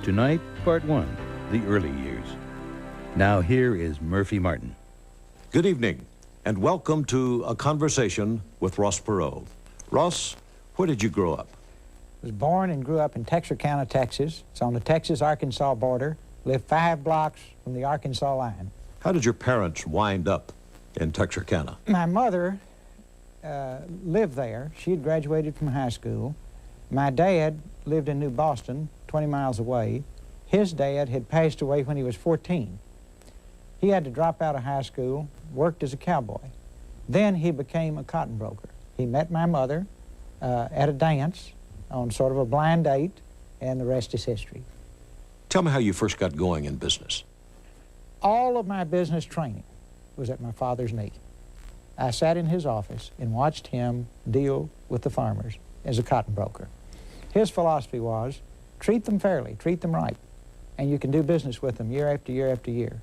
Tonight, Part 1, the early years. Now here is Murphy Martin. Good evening, and welcome to A Conversation with Ross Perot. Ross, where did you grow up? I was born and grew up in Texarkana, Texas. It's on the Texas-Arkansas border. Lived 5 blocks from the Arkansas line. How did your parents wind up in Texarkana? My mother lived there. She had graduated from high school. My dad lived in New Boston, 20 miles away. His dad had passed away when he was 14. He had to drop out of high school, worked as a cowboy. Then he became a cotton broker. He met my mother at a dance on sort of a blind date, and the rest is history. Tell me how you first got going in business. All of my business training was at my father's knee. I sat in his office and watched him deal with the farmers as a cotton broker. His philosophy was, treat them fairly, treat them right, and you can do business with them year after year after year.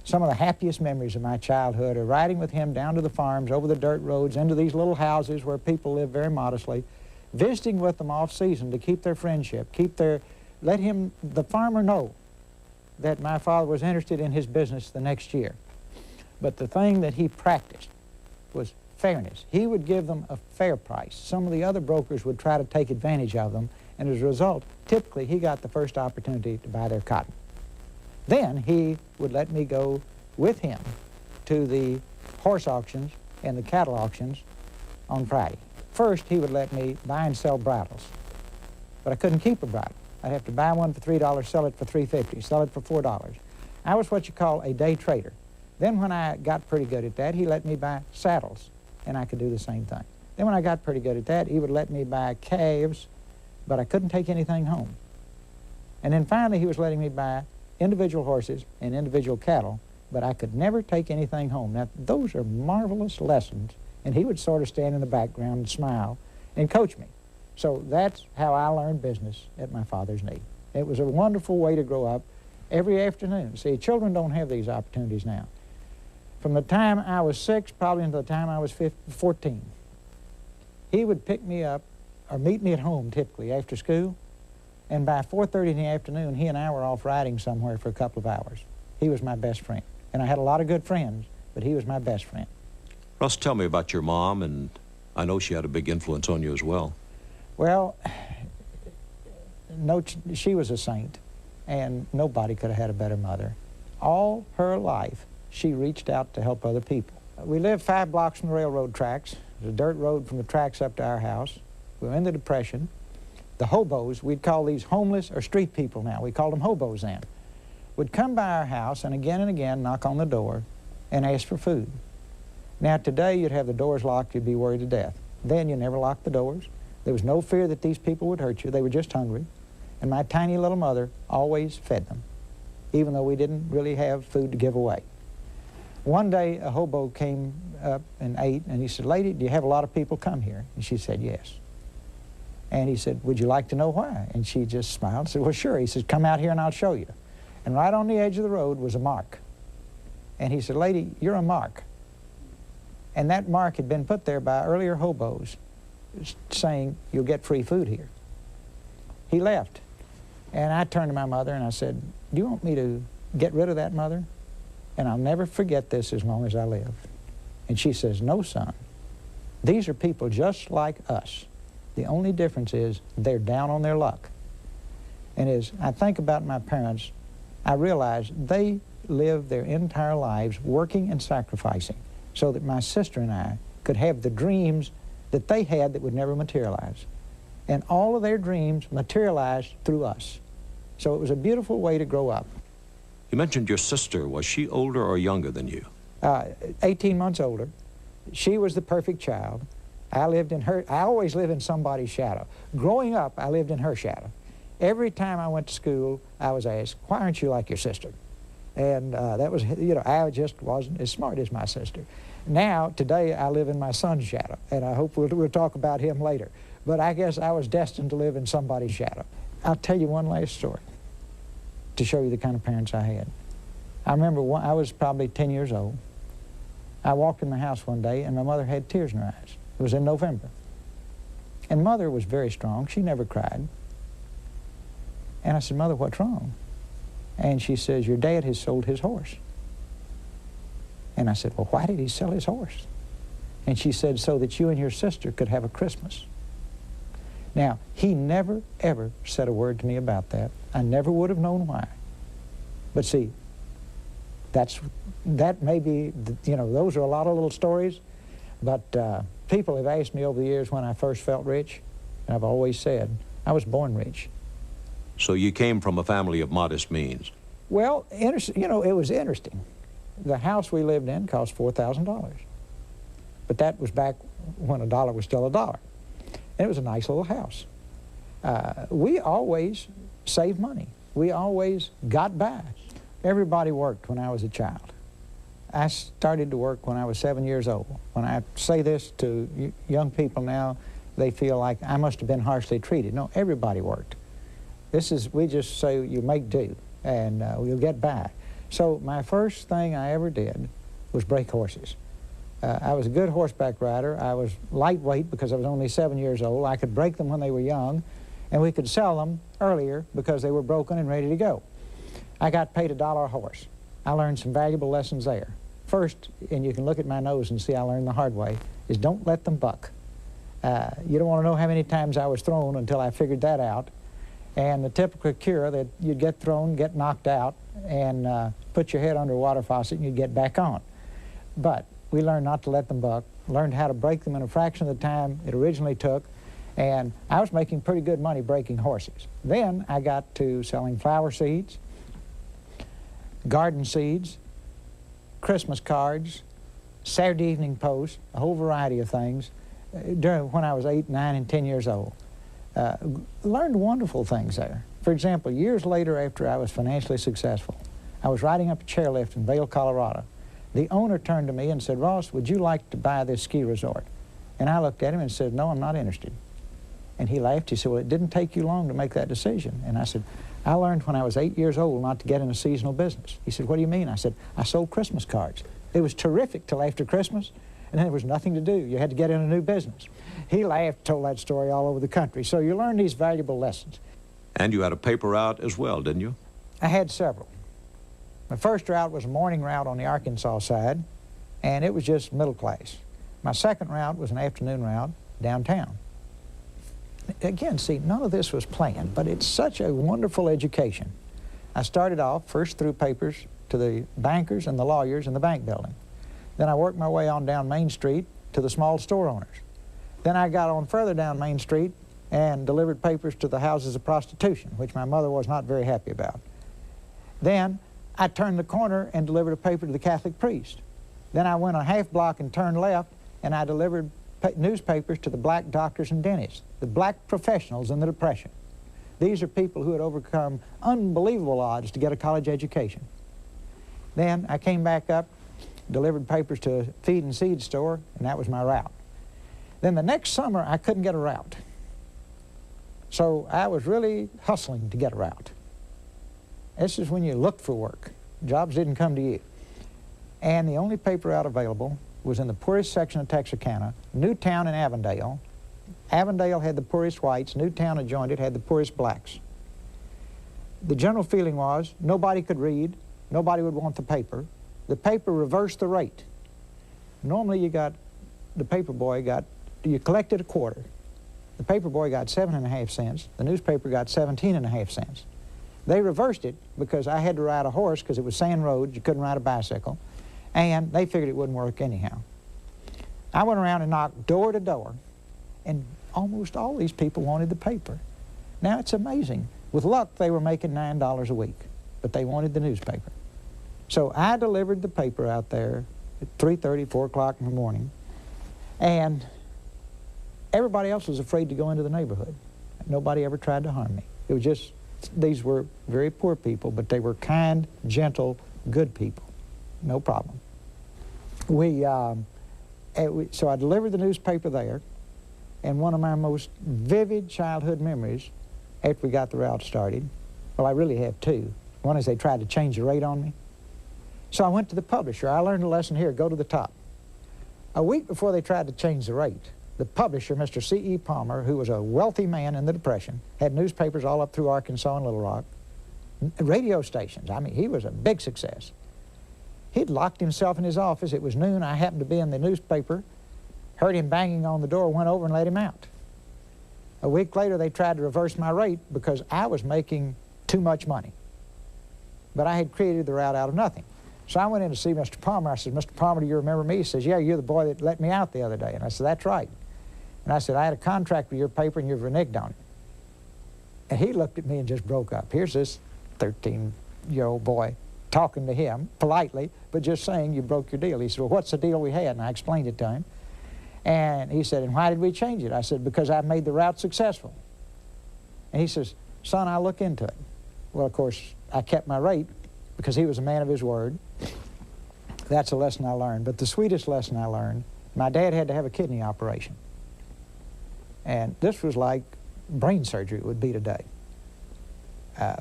Some of the happiest memories of my childhood are riding with him down to the farms, over the dirt roads, into these little houses where people live very modestly, visiting with them off-season to keep their friendship, let him, the farmer, know that my father was interested in his business the next year. But the thing that he practiced was fairness. He would give them a fair price. Some of the other brokers would try to take advantage of them, and as a result, typically he got the first opportunity to buy their cotton. Then he would let me go with him to the horse auctions and the cattle auctions on Friday. First, he would let me buy and sell bridles, but I couldn't keep a bridle. I'd have to buy one for $3, sell it for $3.50, sell it for $4. I was what you call a day trader. Then when I got pretty good at that, he let me buy saddles, and I could do the same thing. Then when I got pretty good at that, he would let me buy calves, but I couldn't take anything home. And then finally, he was letting me buy individual horses and individual cattle, but I could never take anything home. Now, those are marvelous lessons, and he would sort of stand in the background and smile and coach me. So that's how I learned business at my father's knee. It was a wonderful way to grow up every afternoon. See, children don't have these opportunities now. From the time I was 6, probably until the time I was 14, he would pick me up or meet me at home typically after school, and by 4:30 in the afternoon, he and I were off riding somewhere for a couple of hours. He was my best friend. And I had a lot of good friends, but he was my best friend. Ross, tell me about your mom, and I know she had a big influence on you as well. Well, no, she was a saint, and nobody could have had a better mother. All her life, she reached out to help other people. We lived 5 blocks from the railroad tracks. There's a dirt road from the tracks up to our house. We were in the Depression. The hobos, we'd call these homeless or street people now, we called them hobos then, would come by our house and again knock on the door and ask for food. Now today you'd have the doors locked, you'd be worried to death. Then you never locked the doors. There was no fear that these people would hurt you. They were just hungry. And my tiny little mother always fed them, even though we didn't really have food to give away. One day a hobo came up and ate, and he said, "Lady, do you have a lot of people come here?" And she said, "Yes." And he said, "Would you like to know why?" And she just smiled and said, "Well, sure." He said, "Come out here and I'll show you." And right on the edge of the road was a mark. And he said, "Lady, you're a mark." And that mark had been put there by earlier hobos saying, "You'll get free food here." He left. And I turned to my mother and I said, "Do you want me to get rid of that, Mother? And I'll never forget this as long as I live." And she says, "No, son. These are people just like us. The only difference is they're down on their luck." And as I think about my parents, I realize they lived their entire lives working and sacrificing so that my sister and I could have the dreams that they had that would never materialize. And all of their dreams materialized through us. So it was a beautiful way to grow up. You mentioned your sister. Was she older or younger than you? 18 months older. She was the perfect child. I always lived in somebody's shadow. Growing up, I lived in her shadow. Every time I went to school, I was asked, "Why aren't you like your sister?" And that was, I just wasn't as smart as my sister. Now, today, I live in my son's shadow, and I hope we'll talk about him later. But I guess I was destined to live in somebody's shadow. I'll tell you one last story to show you the kind of parents I had. I remember I was probably 10 years old. I walked in the house one day, and my mother had tears in her eyes. It was in November. And Mother was very strong. She never cried. And I said, Mother, what's wrong? And she says, your dad has sold his horse. And I said, well, why did he sell his horse? And she said, so that you and your sister could have a Christmas. Now, he never, ever said a word to me about that. I never would have known why. But see, that may be, you know, those are a lot of little stories, but people have asked me over the years when I first felt rich, and I've always said, I was born rich. So you came from a family of modest means. Well, you know, it was interesting. The house we lived in cost $4,000. But that was back when a dollar was still a dollar. And it was a nice little house. We always saved money. We always got by. Everybody worked when I was a child. I started to work when I was 7 years old. When I say this to young people now, they feel like I must have been harshly treated. No, everybody worked. We just say you make do, and you'll get by. So my first thing I ever did was break horses. I was a good horseback rider. I was lightweight because I was only 7 years old. I could break them when they were young, and we could sell them earlier because they were broken and ready to go. I got paid $1 a horse. I learned some valuable lessons there. First, and you can look at my nose and see I learned the hard way, is don't let them buck. You don't want to know how many times I was thrown until I figured that out. And the typical cure that you'd get thrown, get knocked out, and put your head under a water faucet and you'd get back on. But we learned not to let them buck, learned how to break them in a fraction of the time it originally took, and I was making pretty good money breaking horses. Then I got to selling flower seeds, garden seeds, Christmas cards, Saturday Evening Post, a whole variety of things when I was 8, 9, and 10 years old. Learned wonderful things there. For example, years later after I was financially successful, I was riding up a chairlift in Vail, Colorado. The owner turned to me and said, Ross, would you like to buy this ski resort? And I looked at him and said, no, I'm not interested. And he laughed. He said, well, it didn't take you long to make that decision. And I said, I learned when I was 8 years old not to get in a seasonal business. He said, what do you mean? I said, I sold Christmas cards. It was terrific till after Christmas, and then there was nothing to do. You had to get in a new business. He laughed, told that story all over the country. So you learn these valuable lessons. And you had a paper route as well, didn't you? I had several. My first route was a morning route on the Arkansas side, and it was just middle class. My second route was an afternoon route downtown. Again, see, none of this was planned, but it's such a wonderful education. I started off first through papers to the bankers and the lawyers in the bank building. Then I worked my way on down Main Street to the small store owners. Then I got on further down Main Street and delivered papers to the houses of prostitution, which my mother was not very happy about. Then I turned the corner and delivered a paper to the Catholic priest. Then I went a half block and turned left, and I delivered newspapers to the black doctors and dentists, the black professionals in the Depression. These are people who had overcome unbelievable odds to get a college education. Then I came back up, delivered papers to a feed and seed store, and that was my route. Then the next summer, I couldn't get a route. So I was really hustling to get a route. This is when you looked for work. Jobs didn't come to you. And the only paper route available was in the poorest section of Texarkana, Newtown and Avondale. Avondale had the poorest whites, Newtown adjoined it had the poorest blacks. The general feeling was nobody could read, nobody would want the paper. The paper reversed the rate. Normally you collected a quarter. The Paperboy got 7.5 cents, the newspaper got 17.5 cents. They reversed it because I had to ride a horse because it was sand roads, you couldn't ride a bicycle, and they figured it wouldn't work anyhow. I went around and knocked door to door, and almost all these people wanted the paper. Now it's amazing. With luck, they were making $9 a week, but they wanted the newspaper. So I delivered the paper out there at 3:30, 4 o'clock in the morning, and everybody else was afraid to go into the neighborhood. Nobody ever tried to harm me. It was just, these were very poor people, but they were kind, gentle, good people. No problem. So I delivered the newspaper there, and one of my most vivid childhood memories after we got the route started, well, I really have two. One is they tried to change the rate on me. So I went to the publisher. I learned a lesson here, go to the top. A week before they tried to change the rate, the publisher, Mr. C.E. Palmer, who was a wealthy man in the Depression, had newspapers all up through Arkansas and Little Rock, radio stations. I mean, he was a big success. He'd locked himself in his office. It was noon. I happened to be in the newspaper, heard him banging on the door, went over and let him out. A week later, they tried to reverse my rate because I was making too much money. But I had created the route out of nothing. So I went in to see Mr. Palmer. I said, Mr. Palmer, do you remember me? He says, yeah, you're the boy that let me out the other day. And I said, that's right. And I said, I had a contract with your paper and you've reneged on it. And he looked at me and just broke up. Here's this 13-year-old boy talking to him politely, but just saying you broke your deal. He said, well, what's the deal we had? And I explained it to him. And he said, and why did we change it? I said, because I made the route successful. And he says, son, I'll look into it. Well, of course, I kept my rate because he was a man of his word. That's a lesson I learned. But the sweetest lesson I learned, my dad had to have a kidney operation. And this was like brain surgery would be today.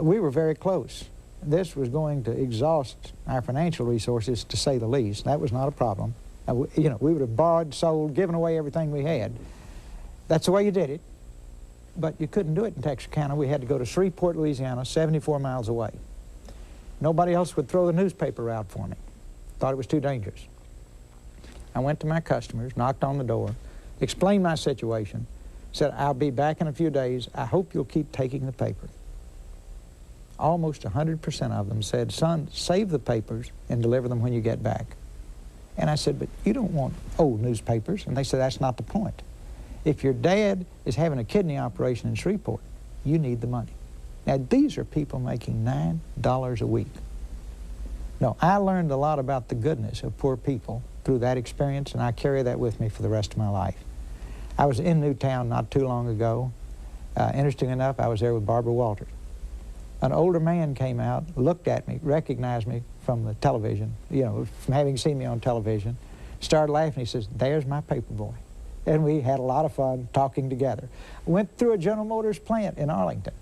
We were very close. This was going to exhaust our financial resources, to say the least. That was not a problem. You know, we would have borrowed, sold, given away everything we had. That's the way you did it. But you couldn't do it in Texarkana. We had to go to Shreveport, Louisiana, 74 miles away. Nobody else would throw the newspaper out for me. Thought it was too dangerous. I went to my customers, knocked on the door, explained my situation, said, I'll be back in a few days. I hope you'll keep taking the paper. Almost 100% of them said, son, save the papers and deliver them when you get back. And I said, but you don't want old newspapers. And they said, that's not the point. If your dad is having a kidney operation in Shreveport, you need the money. Now, these are people making $9 a week. No, I learned a lot about the goodness of poor people through that experience, and I carry that with me for the rest of my life. I was in Newtown not too long ago. Interesting enough, I was there with Barbara Walters. An older man came out, looked at me, recognized me from the television, you know, from having seen me on television, started laughing. He says, there's my Paperboy. And we had a lot of fun talking together. Went through a General Motors plant in Arlington.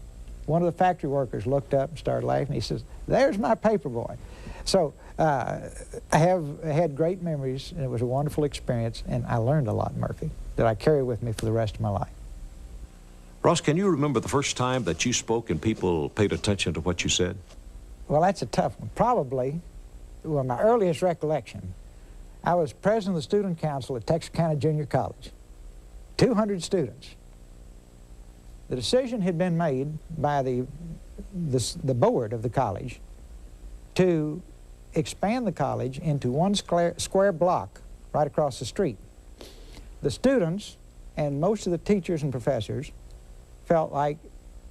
One of the factory workers looked up and started laughing. He says, there's my Paperboy. So I have had great memories, and it was a wonderful experience, and I learned a lot, Murphy, that I carry with me for the rest of my life. Ross, can you remember the first time that you spoke and people paid attention to what you said? Well, that's a tough one. Probably, well, my earliest recollection, I was president of the student council at Texarkana Junior College. 200 students. The decision had been made by the board of the college to expand the college into one square block right across the street. The students and most of the teachers and professors felt like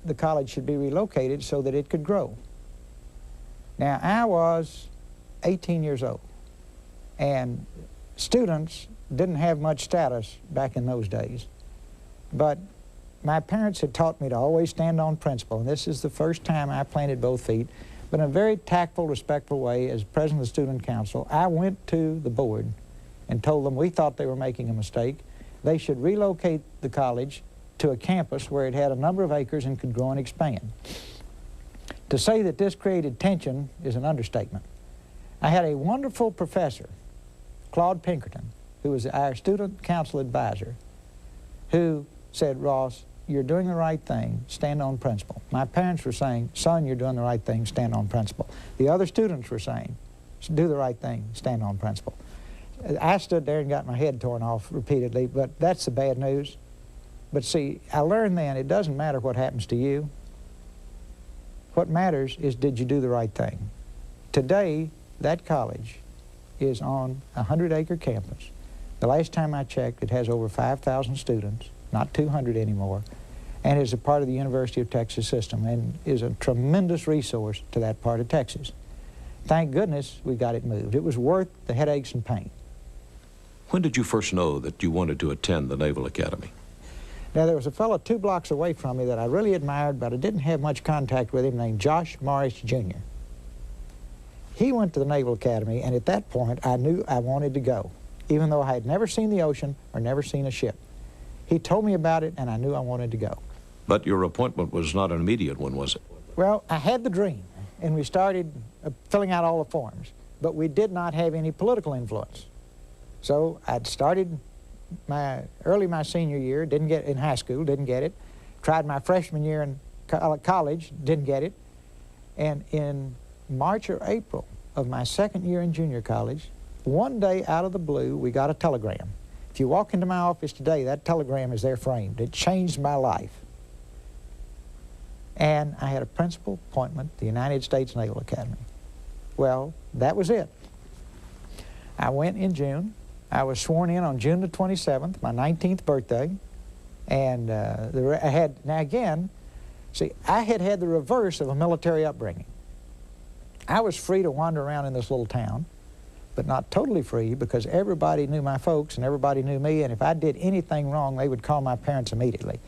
the college should be relocated so that it could grow. Now, I was 18 years old, and students didn't have much status back in those days, but my parents had taught me to always stand on principle, and this is the first time I planted both feet, but in a very tactful, respectful way. As president of the student council, I went to the board and told them we thought they were making a mistake. They should relocate the college to a campus where it had a number of acres and could grow and expand. To say that this created tension is an understatement. I had a wonderful professor, Claude Pinkerton, who was our student council advisor, who said, Ross, you're doing the right thing, stand on principle. My parents were saying, son, you're doing the right thing, stand on principle. The other students were saying, do the right thing, stand on principle. I stood there and got my head torn off repeatedly, but that's the bad news. But see, I learned then it doesn't matter what happens to you. What matters is, did you do the right thing? Today, that college is on a 100-acre campus. The last time I checked, it has over 5,000 students, not 200 anymore, and is a part of the University of Texas system and is a tremendous resource to that part of Texas. Thank goodness we got it moved. It was worth the headaches and pain. When did you first know that you wanted to attend the Naval Academy? Now, there was a fellow 2 blocks away from me that I really admired, but I didn't have much contact with him, named Josh Morris, Jr. He went to the Naval Academy, and at that point, I knew I wanted to go, even though I had never seen the ocean or never seen a ship. He told me about it, and I knew I wanted to go. But your appointment was not an immediate one, was it? Well, I had the dream, and we started filling out all the forms, but we did not have any political influence. So I'd started early my senior year, didn't get in high school, didn't get it. Tried my freshman year in college, didn't get it. And in March or April of my second year in junior college, one day out of the blue, we got a telegram. If you walk into my office today, that telegram is there framed. It changed my life. And I had a principal appointment at the United States Naval Academy. Well, that was it. I went in June. I was sworn in on June the 27th, my 19th birthday. And now again, see, I had had the reverse of a military upbringing. I was free to wander around in this little town, but not totally free, because everybody knew my folks and everybody knew me, and if I did anything wrong, they would call my parents immediately.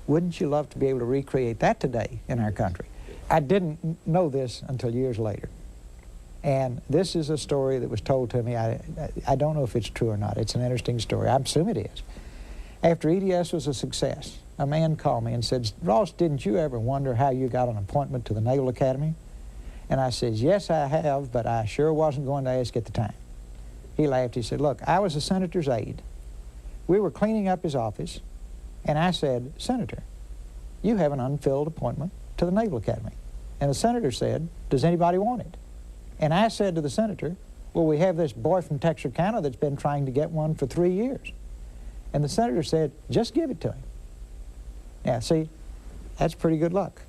Wouldn't you love to be able to recreate that today in our country? I didn't know this until years later. And this is a story that was told to me. I don't know if it's true or not. It's an interesting story. I assume it is. After EDS was a success, a man called me and said, "Ross, didn't you ever wonder how you got an appointment to the Naval Academy?" And I said, "Yes, I have, but I sure wasn't going to ask at the time." He laughed. He said, "Look, I was a senator's aide. We were cleaning up his office, and I said, 'Senator, you have an unfilled appointment to the Naval Academy.' And the senator said, 'Does anybody want it?' And I said to the senator, 'Well, we have this boy from Texarkana that's been trying to get one for 3 years.' And the senator said, 'Just give it to him.'" Now, see, that's pretty good luck.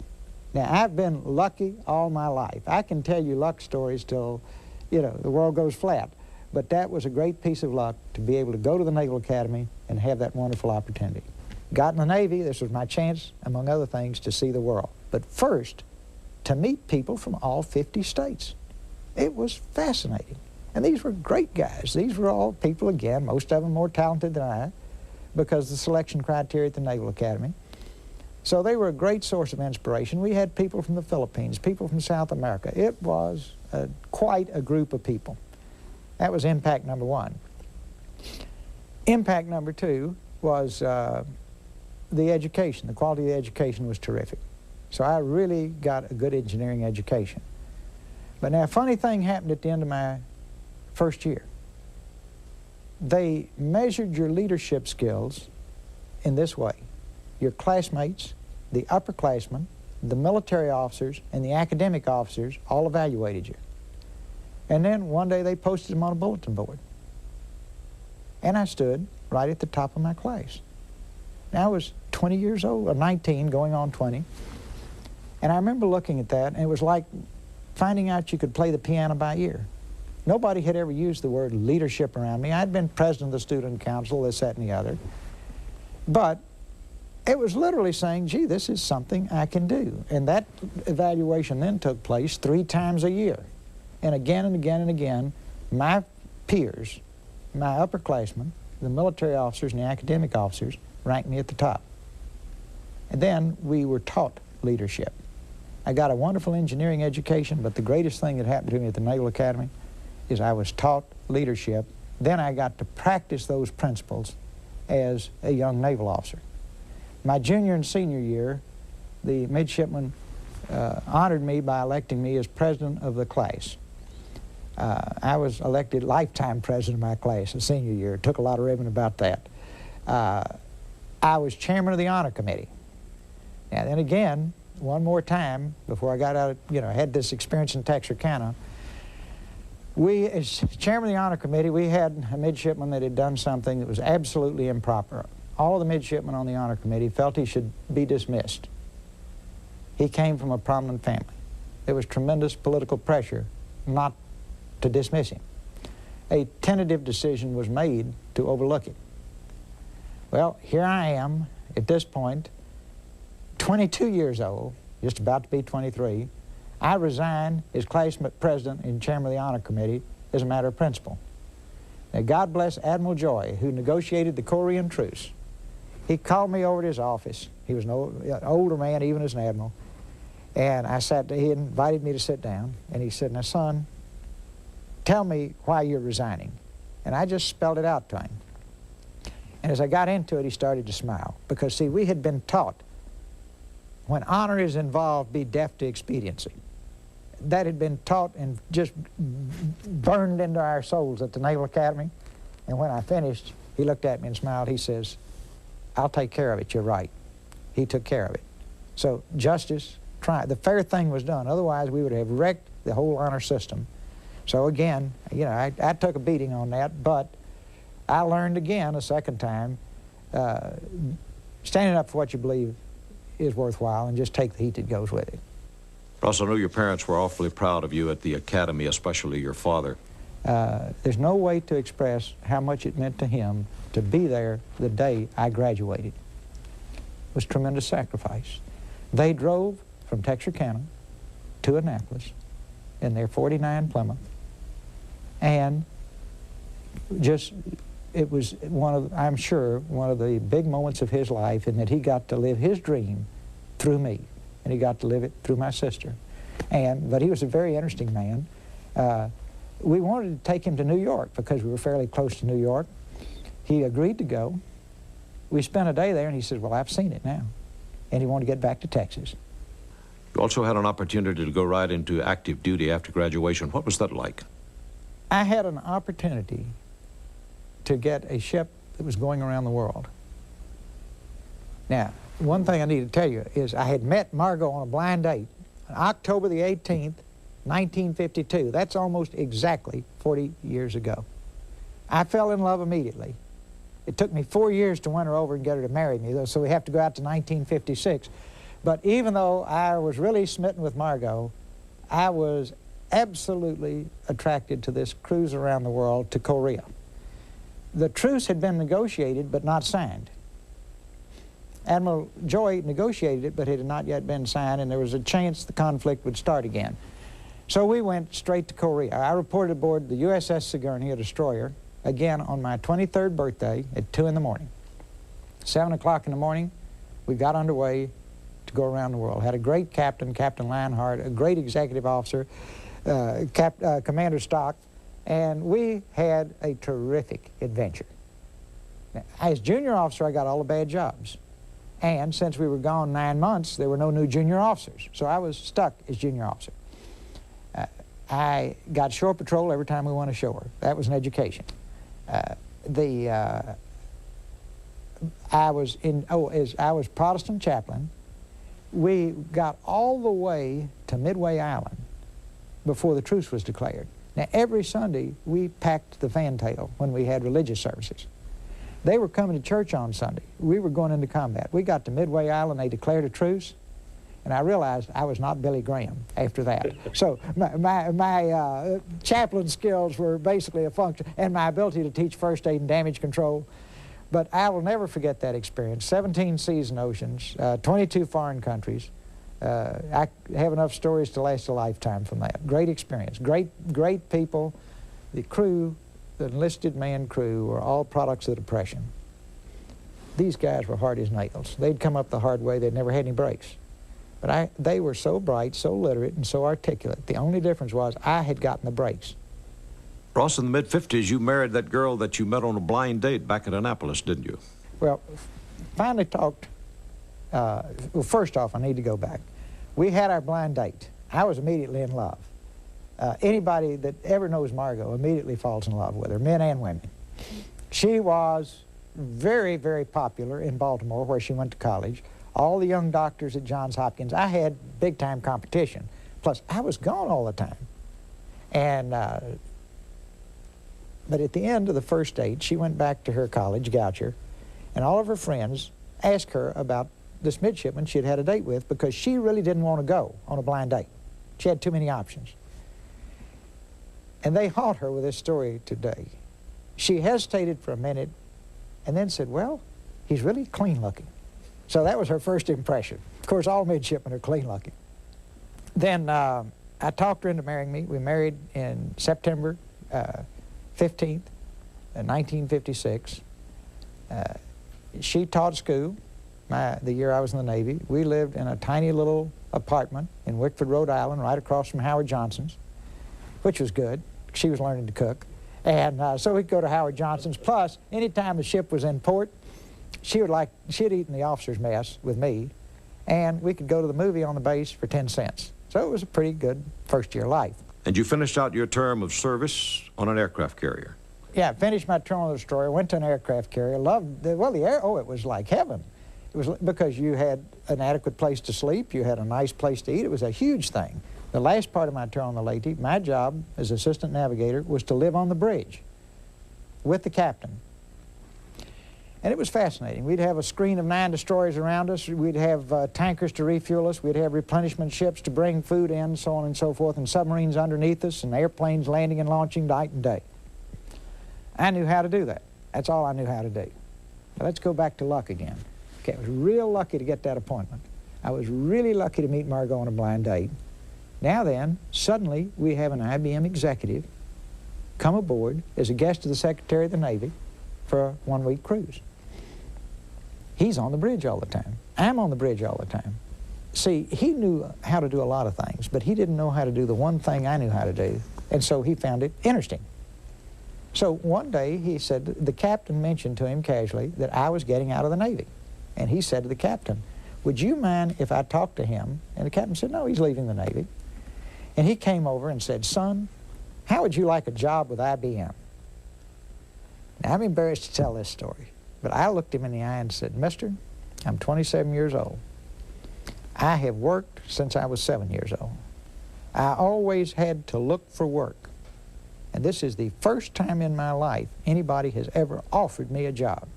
Now, I've been lucky all my life. I can tell you luck stories till, you know, the world goes flat. But that was a great piece of luck to be able to go to the Naval Academy and have that wonderful opportunity. Got in the Navy. This was my chance, among other things, to see the world. But first, to meet people from all 50 states. It was fascinating. And these were great guys. These were all people, again, most of them more talented than I, because of the selection criteria at the Naval Academy. So they were a great source of inspiration. We had people from the Philippines, people from South America. It was quite a group of people. That was impact number one. Impact number two was the education. The quality of the education was terrific. So I really got a good engineering education. But now a funny thing happened at the end of my first year. They measured your leadership skills in this way. Your classmates, the upperclassmen, the military officers, and the academic officers all evaluated you. And then one day they posted them on a bulletin board. And I stood right at the top of my class. Now I was 20 years old, or 19, going on 20. And I remember looking at that, and it was like finding out you could play the piano by ear. Nobody had ever used the word leadership around me. I'd been president of the student council, this, that, and the other. But it was literally saying, gee, this is something I can do. And that evaluation then took place 3 times a year. And again and again and again, my peers, my upperclassmen, the military officers and the academic officers ranked me at the top. And then we were taught leadership. I got a wonderful engineering education, but the greatest thing that happened to me at the Naval Academy is I was taught leadership. Then I got to practice those principles as a young naval officer. My junior and senior year, the midshipmen honored me by electing me as president of the class. I was elected lifetime president of my class the senior year. It took a lot of ribbon about that. I was chairman of the honor committee. And then again, one more time, before I got out, had this experience in Texarkana, as chairman of the honor committee, we had a midshipman that had done something that was absolutely improper. All of the midshipmen on the honor committee felt he should be dismissed. He came from a prominent family. There was tremendous political pressure not to dismiss him. A tentative decision was made to overlook it. Well, here I am at this point, 22 years old, just about to be 23. I resigned as class president and chairman of the honor committee as a matter of principle. Now, God bless Admiral Joy, who negotiated the Korean truce. He called me over to his office. He was an older man, even as an admiral. And he invited me to sit down, and he said, "Now, son, tell me why you're resigning." And I just spelled it out to him. And as I got into it, he started to smile. Because, see, we had been taught, when honor is involved, be deaf to expediency. That had been taught and just burned into our souls at the Naval Academy. And when I finished, He looked at me and smiled. He says, "I'll take care of it, you're right." He took care of it. So justice, the fair thing was done. Otherwise, we would have wrecked the whole honor system. So again, you know, I took a beating on that, but I learned again a second time, standing up for what you believe is worthwhile and just take the heat that goes with it. Ross, I know your parents were awfully proud of you at the Academy, especially your father. There's no way to express how much it meant to him to be there the day I graduated. It was tremendous sacrifice. They drove from Texarkana to Annapolis in their '49 Plymouth, and just, it was I'm sure, one of the big moments of his life, in that he got to live his dream through me, and he got to live it through my sister. But he was a very interesting man. We wanted to take him to New York because we were fairly close to New York. He agreed to go. We spent a day there, and he said, "Well, I've seen it now." And he wanted to get back to Texas. You also had an opportunity to go right into active duty after graduation. What was that like? I had an opportunity to get a ship that was going around the world. Now, one thing I need to tell you is I had met Margot on a blind date on October the 18th, 1952. That's almost exactly 40 years ago. I fell in love immediately. It took me 4 years to win her over and get her to marry me, though, so we have to go out to 1956. But even though I was really smitten with Margot, I was absolutely attracted to this cruise around the world to Korea. The truce had been negotiated but not signed. Admiral Joy negotiated it, but it had not yet been signed, and there was a chance the conflict would start again. So we went straight to Korea. I reported aboard the USS Sigourney, a destroyer, again on my 23rd birthday at 2 in the morning. 7 o'clock in the morning, we got underway to go around the world. Had a great captain, Captain Lionheart, a great executive officer, Commander Stock, and we had a terrific adventure. Now, as junior officer, I got all the bad jobs. And since we were gone 9 months, there were no new junior officers. So I was stuck as junior officer. I got shore patrol every time we went ashore. That was an education. I was Protestant chaplain. We got all the way to Midway Island before the truce was declared. Now, every Sunday, we packed the fantail when we had religious services. They were coming to church on Sunday. We were going into combat. We got to Midway Island, they declared a truce, and I realized I was not Billy Graham after that. So my chaplain skills were basically a function, and my ability to teach first aid and damage control. But I will never forget that experience. 17 seas and oceans, 22 foreign countries. I have enough stories to last a lifetime from that. Great experience, great people. The crew, the enlisted man crew, were all products of the Depression. These guys were hard as nails. They'd come up the hard way. They'd never had any breaks. But they were so bright, so literate, and so articulate. The only difference was I had gotten the breaks. Ross, in the mid-50s, you married that girl that you met on a blind date back at Annapolis, didn't you? Well, finally talked. Well, first off, I need to go back. We had our blind date. I was immediately in love. Anybody that ever knows Margot immediately falls in love with her, men and women. She was very, very popular in Baltimore, where she went to college. All the young doctors at Johns Hopkins. I had big-time competition. Plus, I was gone all the time. And, but at the end of the first date, she went back to her college, Goucher, and all of her friends asked her about this midshipman she had had a date with, because she really didn't want to go on a blind date. She had too many options. And they haunt her with this story today. She hesitated for a minute and then said, "Well, he's really clean looking." So that was her first impression. Of course, all midshipmen are clean looking. Then I talked her into marrying me. We married in September 15th, 1956. She taught school the year I was in the Navy. We lived in a tiny little apartment in Wickford, Rhode Island, right across from Howard Johnson's, which was good. She was learning to cook. And so we'd go to Howard Johnson's. Plus, anytime the ship was in port, she'd eat in the officer's mess with me, and we could go to the movie on the base for 10 cents. So it was a pretty good first-year life. And you finished out your term of service on an aircraft carrier. Yeah, finished my terminal destroyer, went to an aircraft carrier, loved the air, it was like heaven. It was because you had an adequate place to sleep, you had a nice place to eat, it was a huge thing. The last part of my term on the Lady, my job as assistant navigator was to live on the bridge with the captain. And it was fascinating. We'd have a screen of 9 destroyers around us, we'd have tankers to refuel us, we'd have replenishment ships to bring food in, so on and so forth, and submarines underneath us, and airplanes landing and launching night and day. I knew how to do that. That's all I knew how to do. Now let's go back to luck again. Okay, I was real lucky to get that appointment. I was really lucky to meet Margot on a blind date. Now then, suddenly we have an IBM executive come aboard as a guest of the Secretary of the Navy for a one-week cruise. He's on the bridge all the time. I'm on the bridge all the time. See, he knew how to do a lot of things, but he didn't know how to do the one thing I knew how to do, and so he found it interesting. So one day he said, the captain mentioned to him casually that I was getting out of the Navy. And he said to the captain, would you mind if I talked to him? And the captain said, no, he's leaving the Navy. And he came over and said, son, how would you like a job with IBM? Now, I'm embarrassed to tell this story, but I looked him in the eye and said, mister, I'm 27 years old. I have worked since I was 7 years old. I always had to look for work. And this is the first time in my life anybody has ever offered me a job.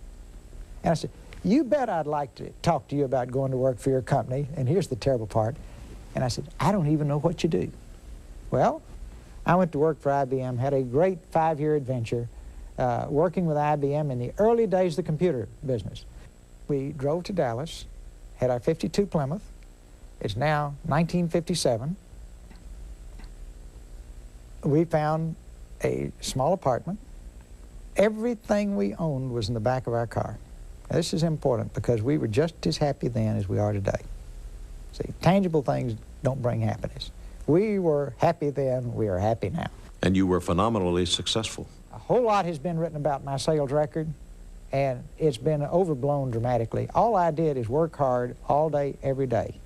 And I said, you bet I'd like to talk to you about going to work for your company. And here's the terrible part. And I said, I don't even know what you do. Well, I went to work for IBM, had a great 5-year adventure working with IBM in the early days of the computer business. We drove to Dallas, had our 52 Plymouth. It's now 1957. We found a small apartment. Everything we owned was in the back of our car. Now, this is important because we were just as happy then as we are today. See, tangible things don't bring happiness. We were happy then, we are happy now. And you were phenomenally successful. A whole lot has been written about my sales record, and it's been overblown dramatically. All I did is work hard all day, every day.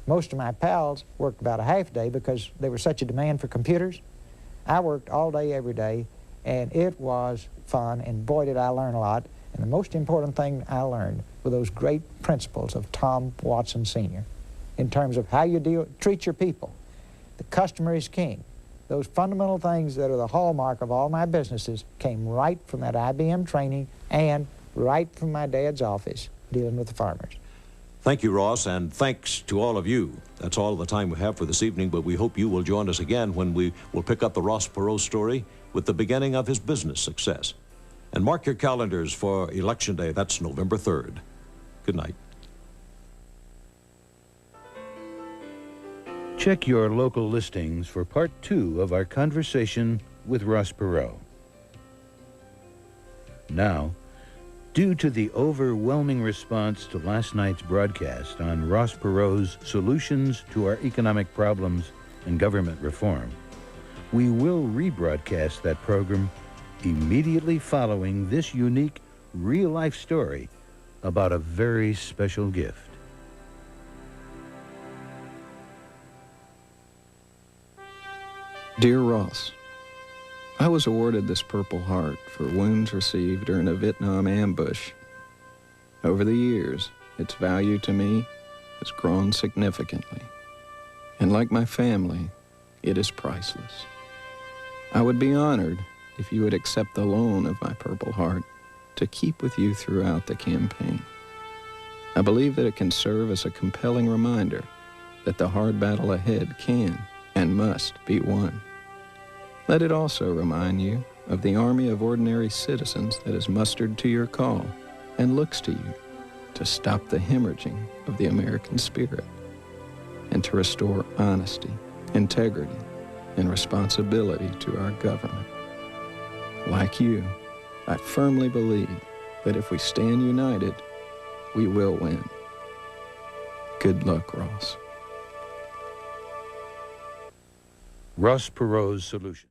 Most of my pals worked about a half day because there was such a demand for computers. I worked all day, every day, and it was fun, and boy, did I learn a lot. And the most important thing I learned were those great principles of Tom Watson Sr. in terms of how you treat your people. The customer is king. Those fundamental things that are the hallmark of all my businesses came right from that IBM training and right from my dad's office dealing with the farmers. Thank you, Ross, and thanks to all of you. That's all the time we have for this evening, but we hope you will join us again when we will pick up the Ross Perot story with the beginning of his business success. And mark your calendars for Election Day. That's November 3rd. Good night. Check your local listings for part 2 of our conversation with Ross Perot. Now, due to the overwhelming response to last night's broadcast on Ross Perot's solutions to our economic problems and government reform, we will rebroadcast that program immediately following this unique, real-life story about a very special gift. Dear Ross, I was awarded this Purple Heart for wounds received during a Vietnam ambush. Over the years, its value to me has grown significantly, and like my family, it is priceless. I would be honored if you would accept the loan of my Purple Heart to keep with you throughout the campaign. I believe that it can serve as a compelling reminder that the hard battle ahead can and must be won. Let it also remind you of the army of ordinary citizens that is mustered to your call and looks to you to stop the hemorrhaging of the American spirit and to restore honesty, integrity, and responsibility to our government. Like you, I firmly believe that if we stand united, we will win. Good luck, Ross. Ross Perot's solution.